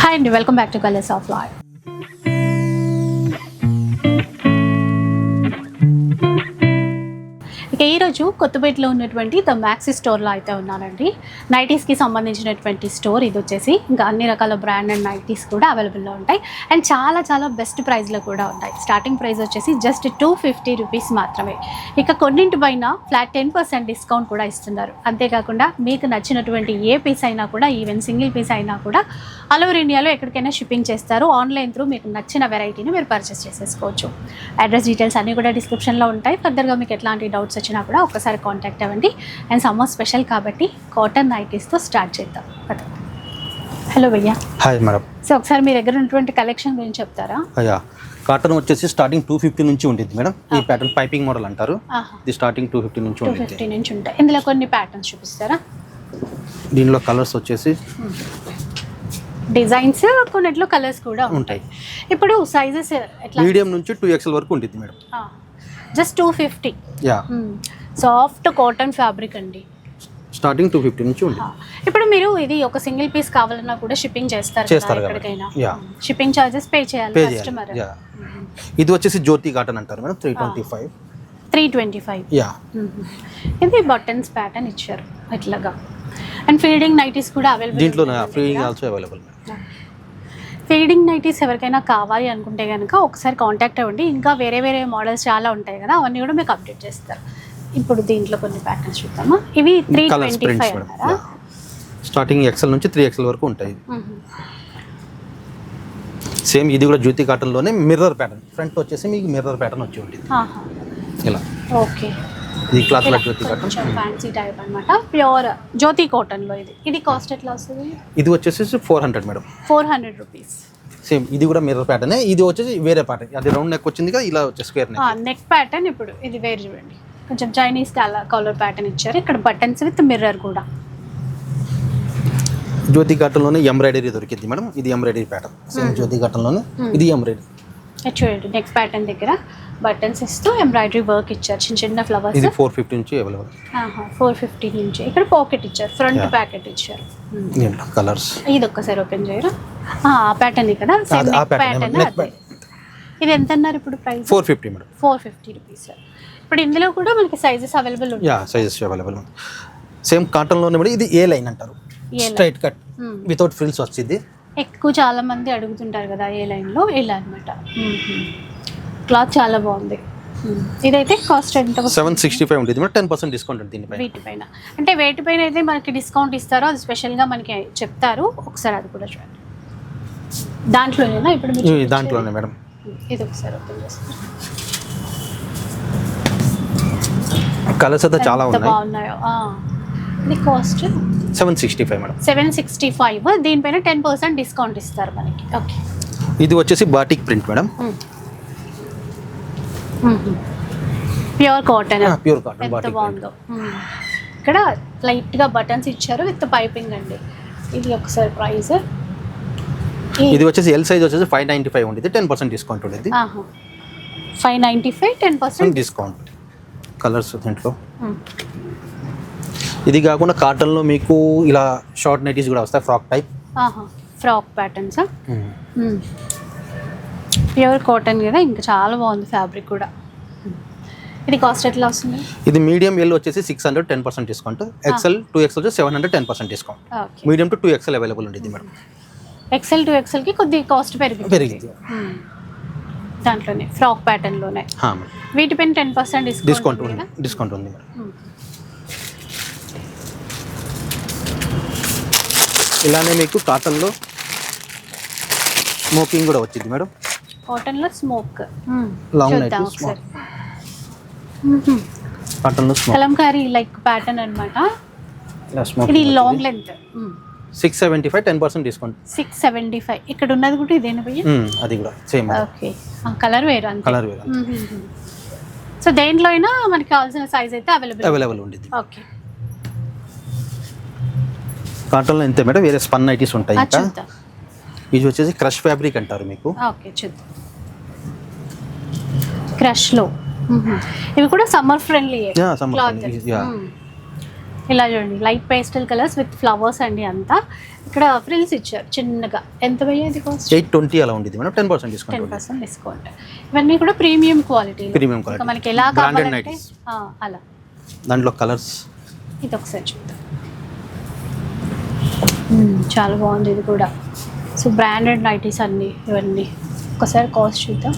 Hi అండి, welcome back to colours of life. ఇక ఈరోజు కొత్తపేటలో ఉన్నటువంటి ద మ్యాక్సీ స్టోర్లో అయితే ఉన్నానండి. నైటీస్కి సంబంధించినటువంటి స్టోర్ ఇది వచ్చేసి. ఇంకా అన్ని రకాల బ్రాండ్ అండ్ నైటీస్ కూడా అవైలబుల్లో ఉంటాయి అండ్ చాలా చాలా బెస్ట్ ప్రైస్లో కూడా ఉంటాయి. స్టార్టింగ్ ప్రైస్ వచ్చేసి జస్ట్ 250 రూపీస్ మాత్రమే. ఇక కొన్నింటి పైన ఫ్లాట్ 10% డిస్కౌంట్ కూడా ఇస్తున్నారు. అంతేకాకుండా మీకు నచ్చినటువంటి ఏ పీస్ అయినా కూడా, ఈవెన్ సింగిల్ పీస్ అయినా కూడా ఆల్ ఓవర్ ఇండియాలో ఎక్కడికైనా షిప్పింగ్ చేస్తారు. ఆన్లైన్ త్రూ మీకు నచ్చిన వెరైటీని మీరు పర్చేస్ చేసేసుకోవచ్చు. అడ్రస్ డీటెయిల్స్ అన్నీ కూడా డిస్క్రిప్షన్లో ఉంటాయి. ఫర్దర్గా మీకు ఎట్లాంటి డౌట్స్ వచ్చినా కూడా ఒకసారి కాంటాక్ట్ అవ్వండి. అండ్ సమ్మర్ స్పెషల్ కాబట్టి కాటన్ నైటీస్తో స్టార్ట్ చేద్దాం. హలో భయ్యా. Hi madam. సో ఒకసారి మీ దగ్గర ఉన్నటువంటి కలెక్షన్ గురించి చెప్తారా? అయ్యా, కాటన్ వచ్చేసి స్టార్టింగ్ 250 నుంచి ఉంటుంది మేడం. ఈ ప్యాటర్న్ పైపింగ్ మోడల్ అంటారు. ఇది స్టార్టింగ్ 250 నుంచి ఉంటుంది. 250 నుంచి ఉంటాయి. ఇందులో కొన్ని ప్యాటర్న్స్ చూపిస్తారా? దీనిలో కలర్స్ వచ్చేసి డిజైన్స్, కొన్నిట్లో కలర్స్ కూడా ఉంటాయి. ఇప్పుడు సైజెస్ ఎట్లా? మీడియం నుంచి 2XL వరకు ఉంటుంది madam. Just 250. Yeah, soft cotton fabric అండి. స్టార్టింగ్ 250 నుంచి ఉంటుంది. ఇప్పుడు మీరు ఇది ఒక సింగిల్ పీస్ కావాలన్నా కూడా షిప్పింగ్ చేస్తారు ఎక్కడికైనా. షిప్పింగ్ చార్జెస్ పే చేయాలి కస్టమర్. ఇది వచ్చేసి జ్యోతి కాటన్ అంటారు మేడం. 325. యా. ఇది బటన్స్ ప్యాటర్న్ ఇచ్చారు ఇట్లాగా. అండ్ ఫీడింగ్ నైటీస్ కూడా అవైలబుల్. దీంట్లో feeding also available. Feeding nighties ఎవరికైనా కావాలి అనుకుంటే కనుక ఒకసారి కాంటాక్ట్ అవ్వండి. ఇంకా వేరే వేరే మోడల్స్ చాలా ఉంటాయి కదా, అవన్నీ కూడా మీకు అప్డేట్ చేస్తారు. ఇప్పుడు దీంట్లో కొన్ని ప్యాటర్న్స్ చూద్దామా. ఇవి 325 అంటారా? స్టార్టింగ్ XL నుంచి 3XL వరకు ఉంటాయి. సేమ్ ఇది కూడా జ్యోతి కాటన్ లోనే మిర్రర్ ప్యాటర్న్. ఫ్రంట్ వచ్చేసి మీకు మిర్రర్ ప్యాటర్న్ వచ్చి ఉంటుంది ఇలా. ఓకే. ఇది క్లాత్ లో జ్యోతి కాటన్ ఫ్యాన్సీ టైప్ అన్నమాట. ప్యూర్ జ్యోతి కాటన్ లో ఇది కాస్ట్ ఎట్లా వస్తుంది? ఇది వచ్చేసి 400 మేడం. 400 రూపీస్. సేమ్ ఇది కూడా మిర్రర్ ప్యాటర్న్. ఇది వచ్చేసి వేరే ప్యాటర్న్. అది రౌండ్ నెక్ వచ్చింది కదా, ఇలా వచ్చే స్క్వేర్ నెక్ ప్యాటర్న్. ఇప్పుడు ఇది వేరే చూడండి, కొంచెం చైనీస్ కలర్ ప్యాటర్న్ ఇచ్చారు. ఇక్కడ బటన్స్ విత్ మిర్రర్ కూడా. జ్యోతి కాటన్ లోనే ఎంబ్రాయిడరీ దొరికింది మేడం. ఇది ఎంబ్రాయిడరీ ప్యాటర్న్. సేమ్ జ్యోతి కాటన్ లోనే ఇది ఎంబ్రాయిడరీ. చూడండి, నెక్ ప్యాటర్న్ దగ్గర బటన్స్ ఇస్తూ ఎంబ్రాయిడరీ వర్క్ ఇచ్చారు, చిన్న చిన్న ఫ్లవర్స్. ఇది 450 నుంచి అవైలబుల్. 450 నుంచి. ఇక్కడ పాకెట్ ఇచ్చారు, ఫ్రంట్ ప్యాకెట్ ఇచ్చారు. కలర్స్ ఇది ఒక్కసారి ఓపెన్ చేయరా? ఆ ప్యాటర్న్ కదా, ప్యాటర్న్. ఇది ఎంత అన్నారు ఇప్పుడు ప్రైస్? 450 మేడం. 450 రూపీస్. ఇప్పుడు ఇందులో కూడా మనకి సైజెస్ అవైలబుల్ ఉంటాయి. Yeah, sizes available. Same cotton లోనే కూడా ఇది ఏ లైన్ అంటారు. స్ట్రైట్ కట్ వితౌట్ ఫ్రిల్స్ వచ్చింది. ఎక్కువ చాలా మంది అడుగుతుంటారు కదా ఏ లైన్ లో, ఇలా అన్నమాట. క్లాత్ చాలా బాగుంది. ఇదైతే కాస్ట్ ఎంత? 765 ఉంటుంది మేడం. 10% డిస్కౌంట్ ఉంటుంది దీనిపై. వీటిపైన అంటే వేటిపైన అయితే మనకి డిస్కౌంట్ ఇస్తారో అది స్పెషల్గా మనకి చెప్తారు. ఒకసారి అది కూడా చూడండి. దాంట్లోనేనా ఇప్పుడు? దాంట్లోనే మేడం. ఇది ఒకసారి ఓపెన్ చేస్తారు. కలర్స్ అయితే చాలా ఉన్నాయి. బాగున్నాయో. ఇది కాస్ట్ 765 మేడం. 765. దీనిపైన 10% డిస్కౌంట్ ఇస్తారు మనకి. ఓకే. ఇది వచ్చేసి batik print madam. Pure cotton. Pure cotton. ఎంత బాగుందో. ఇక్కడ లైట్ గా బటన్స్ ఇచ్చారు విత్ పైపింగ్ అండి. ఇది ఒకసారి ప్రైస్. ఇది వచ్చేసి ఎల్ సైజ్ వచ్చేసి 595 ఉంటుంది. 10% డిస్కౌంట్ ఉంటుంది. 595, 10% డిస్కౌంట్. కలర్స్ దీంట్లో. ఇది కాకుండా కాటన్ లో మీకు ఇలా షార్ట్ నైటీస్ కూడా వస్తాయి, frock type. Frock patterns. Pure cotton కదా, ఇంకా చాలా బాగుంది ఫ్యాబ్రిక్ కూడా. ఇది కాస్ట్ ఎట్లా వస్తుంది? ఇది మీడియం ఎల్ వచ్చేసి 600, 10% డిస్కౌంట్. XL 2XL వచ్చేసి 700, 10% discount. Medium to 2XL available ఉంటుంది మేడం. XL to XL కి కొద్ది కాస్ట్ పెరిగింది. దాంట్లోనే ఫ్రాక్ ప్యాటర్న్ లోనే వీటిపైన 10% డిస్కౌంట్ ఉంది మేడం. ఇలానే మీకు కాటన్ లో స్మోకింగ్ కూడా వచ్చింది మేడం. కాటన్ లో స్మోక్ లాంగ్ నైట్ కాటన్ లో స్మోక్ కలంకారీ లైక్ ప్యాటర్న్ అన్నమాట. ఇది లాంగ్ లెంత్. 675, 10% డిస్కౌంట్. 675. ఇక్కడ ఉన్నది కూడా ఇదేనా భయ్యా? అది కూడా సేమ్. ఓకే. కలర్ వేరు అంతే. కలర్ వేరు. సో దేంట్లో అయినా మనకి కావాల్సిన సైజ్ అయితే అవైలబుల్ ఉంటుంది. ఓకే. కాటన్ లో ఎంత మేడం? వేరే స్పన్ నైటీస్ ఉంటాయి. ఇంకా ఇది వచ్చేసి క్రష్ ఫ్యాబ్రిక్ అంటారు మీకు. ఓకే, చూద్దాం. క్రష్ లో ఇవి కూడా సమ్మర్ ఫ్రెండ్లీ. ఇలా చూడండి, light pastel colours with flowers అండి అంతా. ఇక్కడ ఫ్రిల్స్ ఇచ్చారు చిన్నగా. ఎంత అయ్యేది కాస్ట్? 820 అలా ఉండేది మేడం. 10% డిస్కౌంట్. 10% డిస్కౌంట్. ఇవన్నీ కూడా ప్రీమియం క్వాలిటీ. ప్రీమియం క్వాలిటీ మనకి ఎలా కావాలంటే అలా. దాంట్లో కలర్స్ ఇది ఒకసారి చూద్దాం. చాలా బాగుంది ఇది కూడా. సో బ్రాండెడ్ నైటీస్ అన్నీ ఇవన్నీ. ఒకసారి కాస్ట్ చూద్దాం.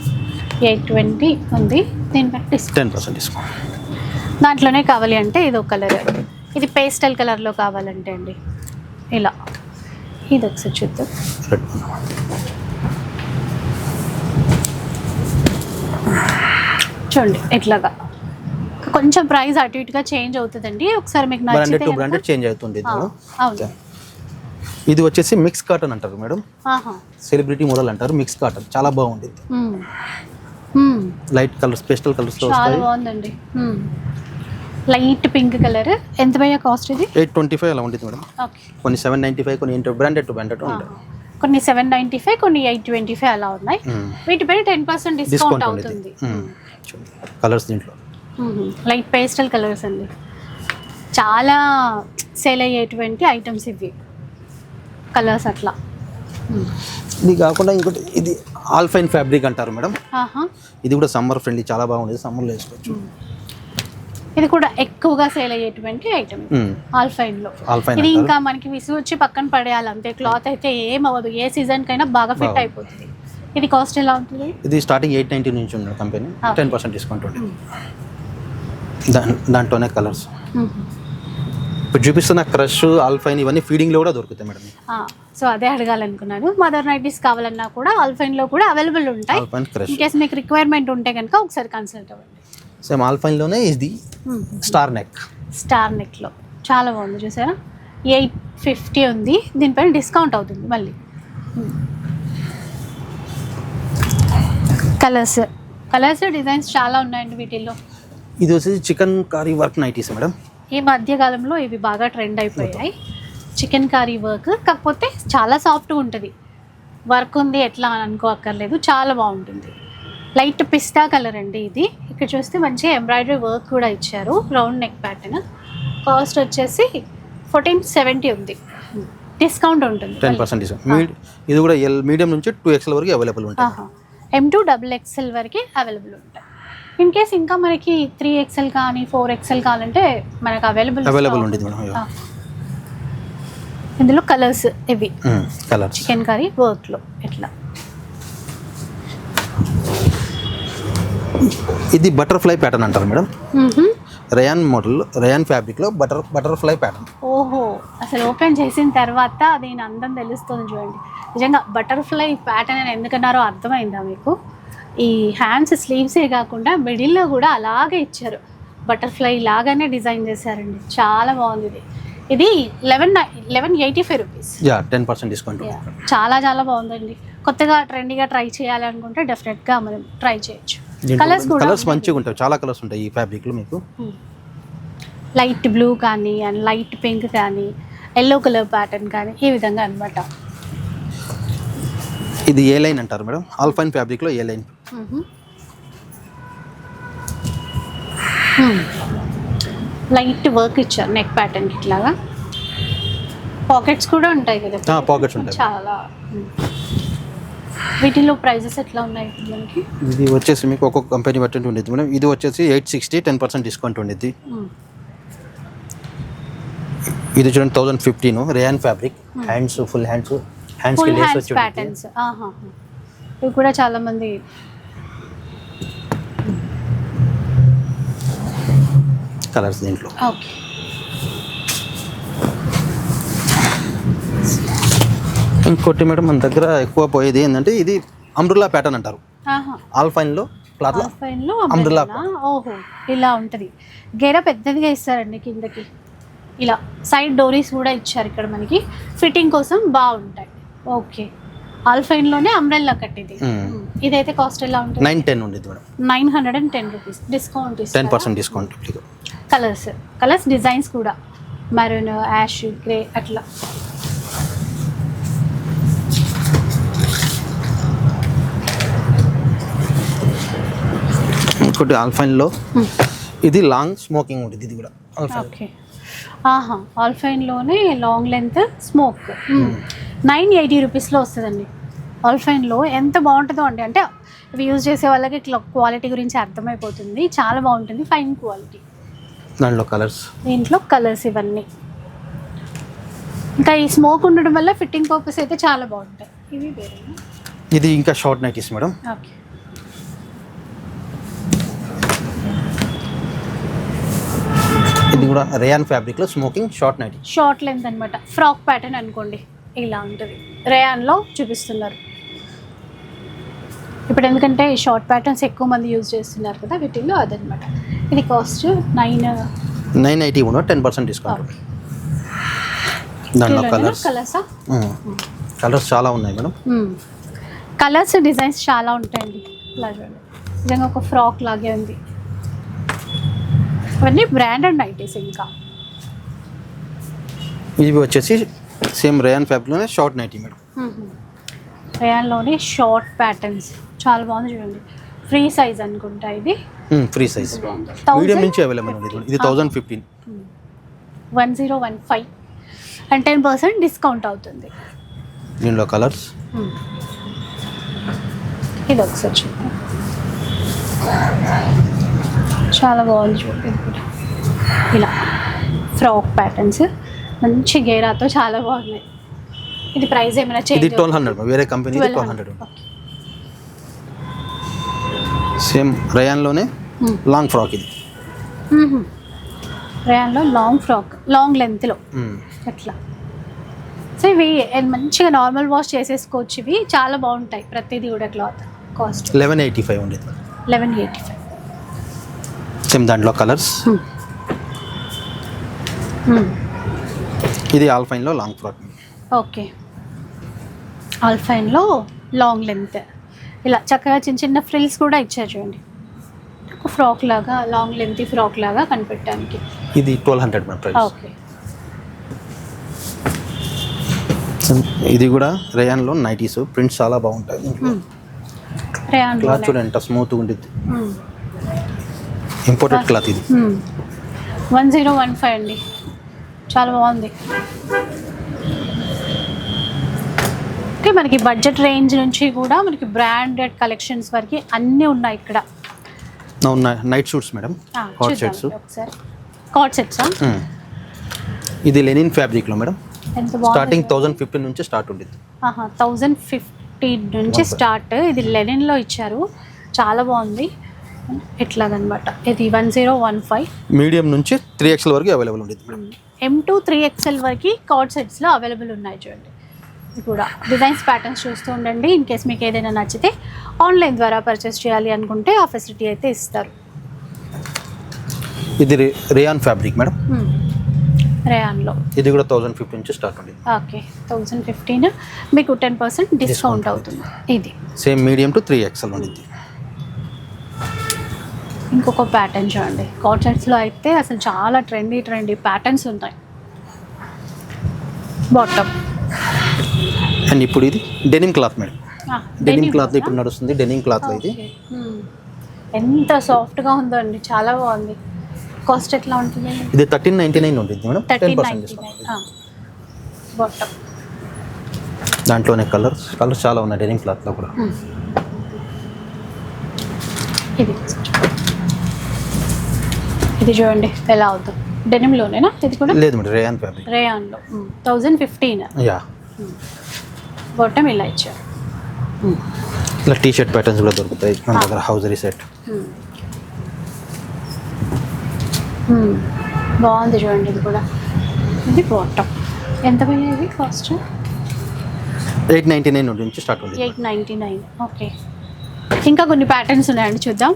820 ఉంది. దీనిపై 10% డిస్కౌంట్. దాంట్లోనే కావాలి అంటే ఇది ఒక కలర్, ఇది పేస్టల్ కలర్లో కావాలంటే అండి ఇలా. ఇది ఒకసారి చూద్దాం. చూడండి ఇట్లాగా కొంచెం ప్రైస్ అటు ఇటుగా చేంజ్ అవుతుందండి. ఒకసారి మీకు నచ్చితే బ్రాండెడ్ చేంజ్ అవుతుంది. అవును. ఇది వచ్చేసి మిక్స్ కాటన్ అంటారు మేడం. సెలబ్రిటీ మోడల్ అంటారు. మిక్స్ కాటన్ చాలా బాగుంది. లైట్ కలర్స్, పేస్టల్ కలర్స్ తో చాలా బాగుందండి. Light pink colour. ఎంత భయ్యా కాస్ట్ ఇది? 825 అలా ఉంటుంది మేడం. కొన్ని 795, కొన్ని బ్రాండెడ్ టు బ్రాండెడ్ ఉంటాయి. కొన్ని 795, కొన్ని 825 అలా ఉన్నాయి. వీటిపై 10% డిస్కౌంట్ అవుతుంది. కలర్స్ దీంట్లో లైట్ పేస్టల్ కలర్స్ అండి. చాలా సేల్ అయ్యేటువంటి ఐటమ్స్ ఇవి, కలర్స్ అట్లా. ఇది కాకుండా ఇంకోటి ఇది ఆల్ఫైన్ ఫ్యాబ్రిక్ అంటారు మేడం. ఇది కూడా సమ్మర్ ఫ్రెండ్లీ, చాలా బాగుంది. సమ్మర్లో వేసుకోవచ్చు. ఇది కూడా ఎక్కువగా సేల్ అయ్యేటువంటి ఐటమ్ ఆల్ఫైన్లో. ఇది ఇంకా మనకి విసుగు వచ్చి పక్కన పడేయాలి అంతే. క్లాత్ అయితే ఏం అవ్వదు, ఏ సీజన్ కైనా బాగా ఫిట్ అయిపోతుంది. ఇది కాస్ట్ ఎలా ఉంటుంది? ఇది స్టార్టింగ్ 890 నుంచి ఉంది కంపెనీ. 10% డిస్కౌంట్ ఉంటుంది. దాంట్లోనే కలర్స్ ఇప్పుడు చూపిస్తున్న క్రష్, ఆల్ఫైన్ ఇవన్నీ ఫీడింగ్లో కూడా దొరుకుతాయి మేడం. సో అదే అడగాలనుకున్నాను. మదర్ నైటీస్ కావాలన్నా కూడా ఆల్ఫైన్లో కూడా అవైలబుల్ ఉంటాయి. ఇన్ కేస్ మీకు రిక్వైర్మెంట్ ఉంటే కనుక ఒకసారి కన్సల్ట్ అవ్వండి. సేమ్ ఆల్ఫైన్లోనే ఇది స్టార్ నెక్. స్టార్ నెక్లో చాలా బాగుంది చూసారా. 850 ఉంది. దీనిపైన డిస్కౌంట్ అవుతుంది మళ్ళీ. కలర్స్ డిజైన్స్ చాలా ఉన్నాయండి వీటిల్లో. ఇది వచ్చేసి chikankari work nighties madam. ఈ మధ్యకాలంలో ఇవి బాగా ట్రెండ్ అయిపోయాయి. చికెన్ కారీ వర్క్, కాకపోతే చాలా సాఫ్ట్గా ఉంటుంది. వర్క్ ఉంది ఎట్లా అని అనుకోక్కర్లేదు, చాలా బాగుంటుంది. లైట్ పిస్తా కలర్ అండి ఇది. ఇక్కడ చూస్తే మంచిగా ఎంబ్రాయిడరీ వర్క్ కూడా ఇచ్చారు. Round neck pattern. కాస్ట్ వచ్చేసి 1470 ఉంది. డిస్కౌంట్ ఉంటుంది. 10% డిస్కౌంట్. ఇది కూడా మీడియం నుంచి 2XL వరకు అవైలబుల్ ఉంటాయి. M2 XXL వరకు అవైలబుల్ ఉంటాయి. ఇన్ కేస్ ఇంకా మనకి 3XL కానీ 4XL కావాలంటే మనకు అవైలబుల్ ఉంటుంది మేడం. ఇందులో కలర్స్ ఇవి కలర్స్ చికెన్ కర్రీ వర్క్లో ఎట్లా. ఇది బటర్ఫ్లై ప్యాటర్న్ అంటారు మేడం. రయాన్ మోడల్, రయాన్ ఫ్యాబ్రిక్లో బటర్ఫ్లై ప్యాటర్న్. ఓహో, అసలు ఓపెన్ చేసిన తర్వాత దీని అందం తెలుస్తుంది చూడండి. నిజంగా బటర్ఫ్లై ప్యాటర్న్ అని ఎందుకన్నారో అర్థమైందా మీకు? ఈ హ్యాండ్స్ స్లీవ్సే కాకుండా మిడిల్లో కూడా అలాగే ఇచ్చారు. బటర్ఫ్లై లాగానే డిజైన్ చేశారండి. చాలా బాగుంది ఇది. ఇది 1185 రూపీస్. 10% డిస్కౌంట్. చాలా చాలా బాగుందండి. కొత్తగా ట్రెండీగా ట్రై చేయాలనుకుంటే డెఫినెట్గా మనం ట్రై చేయొచ్చు. కలర్స్ మంచిగా ఉంటాయి. చాలా కలర్స్ ఉంటాయి ఈ ఫ్యాబ్రిక్లో మీకు. లైట్ బ్లూ కానీ అండ్ లైట్ పింక్ కానీ ఎల్లో కలర్ ప్యాటర్న్ కానీ ఈ విధంగా అనమాట. ఇది ఏ లైన్ అంటారు మేడం. ఆల్ఫైన్ ఫ్యాబ్రిక్లో ఏ లైన్. లైట్ వర్క్ ఇచ్చారు నెక్ ప్యాటర్న్ ఇట్లాగా. పాకెట్స్ కూడా ఉంటాయి కదా. పాకెట్స్ ఉంటాయి చాలా. వీటిలో ప్రైజెస్ ఎట్లా ఉన్నాయి మనకి? ఇది వచ్చేసి మీకు ఒక్కొక్క కంపెనీ బట్టి ఉండేది మేడం. ఇది వచ్చేసి 860, 10% డిస్కౌంట్ ఉండేది. ఇది చూడండి 1015 rayon fabric. Hands full hands patterns. ఇవి కూడా చాలా మంది. కలర్స్ దీంట్లో. ఓకే, ఇంకోటి మేడం మన దగ్గర ఎక్కువ పోయేది ఏంటంటే ఇది అంబ్రెల్లా ప్యాటర్న్ అంటారు. ఆల్ఫైన్లో క్లాత్లో అంబ్రెల్లా. ఓహో, ఇలా ఉంటుంది. గెర పెద్దదిగా ఇస్తారండి కిందకి. ఇలా సైడ్ డోరీస్ కూడా ఇచ్చారు ఇక్కడ మనకి. ఫిట్టింగ్ కోసం బాగుంటాయి. ఓకే, ఆల్ఫైన్లోనే అంబ్రెల్లా కట్ ఇది. ఇదైతే కాస్ట్ ఎలా ఉంటుంది? 910 ఉండేది madam. 910 rupees. Discount 10% discount. Colours designs కూడా మరూన్, యాష్, గ్రే అట్లా. ఇంకోటి ఆల్ఫైన్లో ఇది లాంగ్ స్మోకింగ్ ఉంటుంది. ఇది కూడా ఆల్ఫైన్. ఓకే, ఆహా, ఆల్ఫైన్లోనే లాంగ్ లెంత్ స్మోక్ 980 రూపీస్లో వస్తుందండి. ఆల్ఫైన్లో ఎంత బాగుంటుందో అండి, అంటే ఇవి యూజ్ చేసే వాళ్ళకి క్వాలిటీ గురించి అర్థమైపోతుంది. చాలా బాగుంటుంది, ఫైన్ క్వాలిటీ. దాంట్లో కలర్స్, దీంట్లో కలర్స్ ఇవన్నీ. ఇంకా ఈ స్మోక్ ఉండడం వల్ల ఫిట్టింగ్ పర్పస్ అయితే చాలా బాగుంటాయి. ఇవి వేరే. ఇది ఇంకా షార్ట్ నైటీస్ మేడం. ఓకే. ఇది కూడా రేయాన్ ఫ్యాబ్రిక్లో smocking short nighty. Short length అనమాట, ఫ్రాక్ ప్యాటర్న్ అనుకోండి, ఇలా ఉంటుంది. రేయాన్లో చూపిస్తున్నారు ఇప్పుడు, ఎందుకంటే ఈ షార్ట్ ప్యాటర్న్స్ ఎక్కువ మంది యూజ్ చేస్తున్నారు కదా వీటిల్లో, అదనమాట. ఇది కాస్ట్ 980 కూడా 10% డిస్కౌంట్. దాంట్లో కలర్స్, కలర్స్ చాలా ఉన్నాయి మేడం. కలర్స్ డిజైన్స్ చాలా ఉంటాయండి. ఇలా చూడండి, నిజంగా ఒక ఫ్రాక్ లాగే ఉంది. ఇవన్నీ బ్రాండెడ్ నైటీస్. ఇంకా ఇవి వచ్చేసి సేమ్ రేయాన్ ఫ్యాబ్రిక్లోనే షార్ట్ నైటీ మేడం. రేయాన్లోనే షార్ట్ ప్యాటర్న్స్ చాలా బాగుంది చూడండి. ఫ్రీ సైజ్ అనుకుంటా ఇది. ఫ్రీ సైజ్ మీడియం నుంచి అవైలబుల్ ఉంది. ఇది 1015. 1015 అండ్ 10% డిస్కౌంట్ అవుతుంది. దీనిలో కలర్స్, ఇది ఒకసారి చూద్దాం. చాలా బాగుంది చూడండి. ఇది కూడా ఇలా ఫ్రాక్ ప్యాటర్న్స్ మంచి గేరాతో చాలా బాగున్నాయి. ఇది ప్రైస్ ఏమైనా చేంజ్? ఇది 1200, వేరే కంపెనీ 1200. సేమ్ రేయాన్లోనే లాంగ్ ఫ్రాక్. ఇది రేయాన్లో లాంగ్ ఫ్రాక్, లాంగ్ లెంత్లో అట్లా. సో ఇవి మంచిగా నార్మల్ వాష్ చేసేసుకోవచ్చు. ఇవి చాలా బాగుంటాయి ప్రతిదీ కూడా. క్లాత్ కాస్ట్ 1185 ఉండేది. 1185. సేమ్ దాంట్లో కలర్స్. ఇది ఆల్ఫైన్లో లాంగ్ ఫ్రాక్. ఓకే, ఆల్ఫైన్లో లాంగ్ లెంత్ ఇలా చక్కగా చిన్న చిన్న ఫ్రిల్స్ కూడా ఇచ్చారు చూడండి. ఒక ఫ్రాక్ లాగా, లాంగ్ లెంత్ ఫ్రాక్ లాగా కనిపెట్టడానికి. ఇది 1200 మేడం ప్రైస్. ఓకే. ఇది కూడా రేయాన్లో నైటీస్, ప్రింట్స్ చాలా బాగుంటాయి. రేయాన్ క్లాత్ చూడండి ఎంత స్మూత్గా ఉంటుంది. ఇంపోర్టెడ్ క్లాత్ ఇది. 1015 అండి, చాలా బాగుంది. ఓకే, మనకి బడ్జెట్ రేంజ్ నుంచి కూడా మనకి బ్రాండెడ్ కలెక్షన్స్ వరకు అన్నీ ఉన్నాయి ఇక్కడ. Night suits madam, cot sets. ఒకసారి కాట్ సెట్సా? ఇది లెనిన్ ఫ్యాబ్రిక్లో మేడం. ఎంత బాగుంది. స్టార్టింగ్ 1015 నుంచి స్టార్ట్ ఉంటుంది. 1050 నుంచి స్టార్ట్. ఇది లెనిన్లో ఇచ్చారు, చాలా బాగుంది. ఇట్లాగనమాట. ఇది 1015. మీడియం నుంచి 3XL వరకు అవైలబుల్ ఉంటుంది మేడం. M2 3XL వరకు కార్డ్ సెట్స్లో అవైలబుల్ ఉన్నాయి చూడండి. ఇది కూడా డిజైన్స్ ప్యాటర్న్స్ చూస్తూ ఉండండి. ఇన్ కేస్ మీకు ఏదైనా నచ్చితే ఆన్లైన్ ద్వారా పర్చేస్ చేయాలి అనుకుంటే ఆ ఫెసిలిటీ అయితే ఇస్తారు. ఇది రేయాన్ ఫ్యాబ్రిక్ మేడం. రేయాన్లో ఇది కూడా 1015 నుంచి స్టార్ట్ ఉంటుంది. ఓకే, 1015 మీకు 10% డిస్కౌంట్ అవుతుంది. ఇది సేమ్ మీడియం టు 3XL ఉంటుంది. ఇంకొక ప్యాటర్న్ చూడండి. కార్డ్ సెట్స్లో అయితే అసలు చాలా ట్రెండీ ప్యాటర్న్స్ ఉంటాయి. బాటమ్. అండ్ ఇప్పుడు ఇది denim cloth madam. Denim cloth ఇప్పుడు నడుస్తుంది. డెనిమ్ క్లాత్లో ఇది ఎంత సాఫ్ట్గా ఉందో అండి, చాలా బాగుంది. కాస్ట్ ఎట్లా ఉంటుంది? ఇది 1399 ఉంటుంది మేడం. 10% డిస్కౌంట్. బాటమ్. దాంట్లోనే కలర్స్ చాలా ఉన్నాయి డెనిమ్ క్లాత్లో కూడా. ఇది చూడండి ఎలా అవుతుంది. డెనిమ్లోనేనా ఇది కూడా? లేదు మేడం, రేయాన్ ఫ్యాబ్రిక్. రేయాన్లో 1015. యా. బాటమ్ ఇలా ఇచ్చారు. ఇలా టీ షర్ట్ ప్యాటర్న్స్ కూడా దొరుకుతాయి మన దగ్గర. హౌజరీ సెట్ బాగుంది చూడండి. ఇది కూడా, ఇది బాటమ్. ఎంత పోయాయి ఇది కాస్ట్? 899 నుంచి స్టార్ట్ ఉంది. 899. ఓకే, ఇంకా కొన్ని ప్యాటర్న్స్ ఉన్నాయండి, చూద్దాం.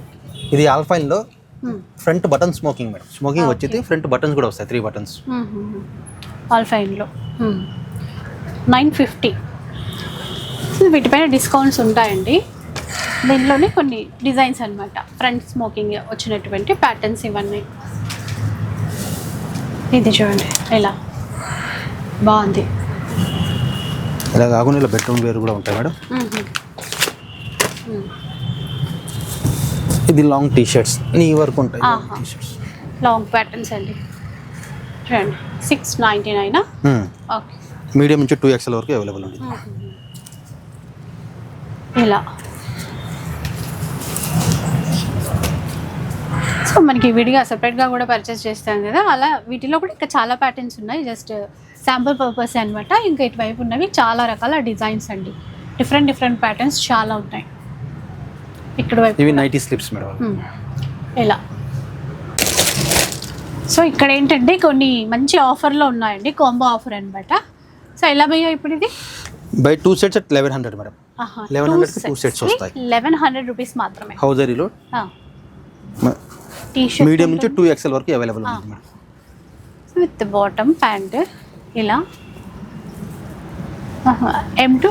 ఇది ఆల్ఫైన్లో front button smocking madam. Smocking వచ్చింది, ఫ్రంట్ బటన్స్ కూడా వస్తాయి, 3 బటన్స్. ఆల్ఫైన్లో 950. వీటిపైన డిస్కౌంట్స్ ఉంటాయండి. దీంట్లోనే కొన్ని డిజైన్స్ అనమాట, ఫ్రంట్ స్మోకింగ్ వచ్చినటువంటి ప్యాటర్న్స్ ఇవన్నీ. ఇది చూడండి ఎలా బాగుంది. ఇలా కాకుండా ఇలా బెడ్రూమ్ వేర్ కూడా ఉంటాయి మేడం. ఇది లాంగ్ టీ షర్ట్స్, నీ వరకు ఉంటాయి టీ షర్ట్స్. లాంగ్ ప్యాటర్న్స్ అండి. చూడండి 699 ఓకే. మీడియం నుంచి 2XL వరకు అవైలబుల్ ఉంది. ఇలా సో మనకి విడిగా సెపరేట్గా కూడా పర్చేస్ చేస్తాం కదా, అలా వీటిలో కూడా ఇంకా చాలా ప్యాటర్న్స్ ఉన్నాయి. జస్ట్ శాంపుల్ పర్పస్ అనమాట. ఇంకా ఇటువైపు ఉన్నవి చాలా రకాల డిజైన్స్ అండి, డిఫరెంట్ ప్యాటర్న్స్ చాలా ఉన్నాయి. ఇక్కడ వైపు ఇవి నైటీ స్లిప్స్ మేడం. ఇలా సో ఇక్కడ ఏంటంటే కొన్ని మంచి ఆఫర్లో ఉన్నాయండి, కాంబో ఆఫర్ అనమాట. సో ఎలా భయ్యా ఇప్పుడు ఇది బై 2 sets at 1100 మేడం. 1100 కి 2 sets వస్తాయి. 1100 రూపీస్ మాత్రమే. హౌజరీలో టీ-షర్ట్ మీడియం నుంచి 2XL వరకు అవైలబుల్ ఉంది మేడం. విత్ బాటమ్ ప్యాంట్ ఇలా M to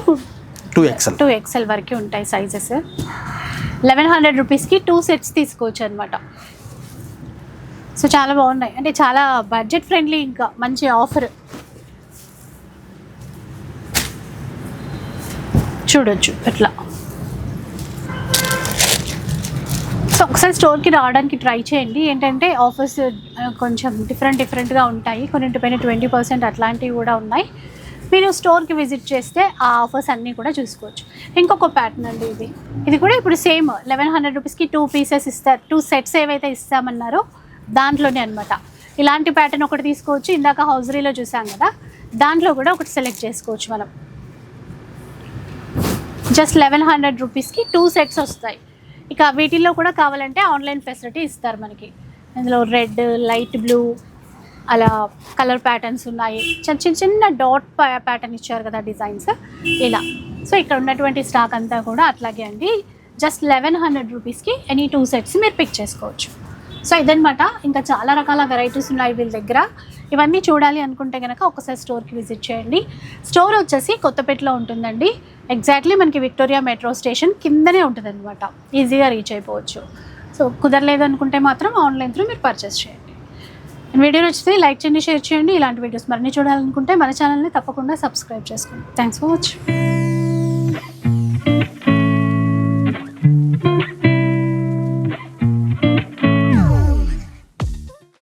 2XL వరకు ఉంటాయి సైజెస్. 1100 రూపీస్కి 2 sets తీసుకోవచ్చు అనమాట. సో చాలా బాగున్నాయి, అంటే చాలా బడ్జెట్ ఫ్రెండ్లీ, ఇంకా మంచి ఆఫర్ చూడొచ్చు ఇట్లా. సో ఒకసారి స్టోర్కి రావడానికి ట్రై చేయండి. ఏంటంటే ఆఫర్స్ కొంచెం డిఫరెంట్గా ఉంటాయి, కొన్నింటిపైన 20% అట్లాంటివి కూడా ఉన్నాయి. మీరు స్టోర్కి విజిట్ చేస్తే ఆ ఆఫర్స్ అన్నీ కూడా చూసుకోవచ్చు. ఇంకొక ప్యాటర్న్ అండి ఇది కూడా ఇప్పుడు సేమ్ 1100 రూపీస్కి 2 pieces ఇస్తారు. 2 sets ఏవైతే ఇస్తామన్నారో దాంట్లోనే అనమాట. ఇలాంటి ప్యాటర్న్ ఒకటి తీసుకోవచ్చు. ఇందాక హౌజరీలో చూసాం కదా, దాంట్లో కూడా ఒకటి సెలెక్ట్ చేసుకోవచ్చు మనం. జస్ట్ 1100 రూపీస్కి 2 sets వస్తాయి. ఇక వీటిల్లో కూడా కావాలంటే ఆన్లైన్ ఫెసిలిటీ ఇస్తారు మనకి. ఇందులో రెడ్, లైట్ బ్లూ అలా కలర్ ప్యాటర్న్స్ ఉన్నాయి. చిన్న డాట్ ప్యాటర్న్ ఇచ్చారు కదా డిజైన్స్ ఇలా. సో ఇక్కడ ఉన్నటువంటి స్టాక్ అంతా కూడా అట్లాగే అండి. జస్ట్ 1100 రూపీస్కి ఎనీ 2 sets మీరు పిక్ చేసుకోవచ్చు. సో ఇదనమాట. ఇంకా చాలా రకాల వెరైటీస్ ఉన్నాయి వీళ్ళ దగ్గర. ఇవన్నీ చూడాలి అనుకుంటే కనుక ఒకసారి స్టోర్కి విజిట్ చేయండి. స్టోర్ వచ్చేసి కొత్తపేటలో ఉంటుందండి. ఎగ్జాక్ట్లీ మనకి విక్టోరియా మెట్రో స్టేషన్ కిందనే ఉంటుంది అనమాట. ఈజీగా రీచ్ అయిపోవచ్చు. సో కుదరలేదు అనుకుంటే మాత్రం ఆన్లైన్ త్రూ మీరు పర్చేస్ చేయండి. వీడియో నచ్చితే లైక్ చేయండి, షేర్ చేయండి. ఇలాంటి వీడియోస్ మరిన్ని చూడాలనుకుంటే మన ఛానల్ని తప్పకుండా సబ్స్క్రైబ్ చేసుకోండి. Thanks for watching.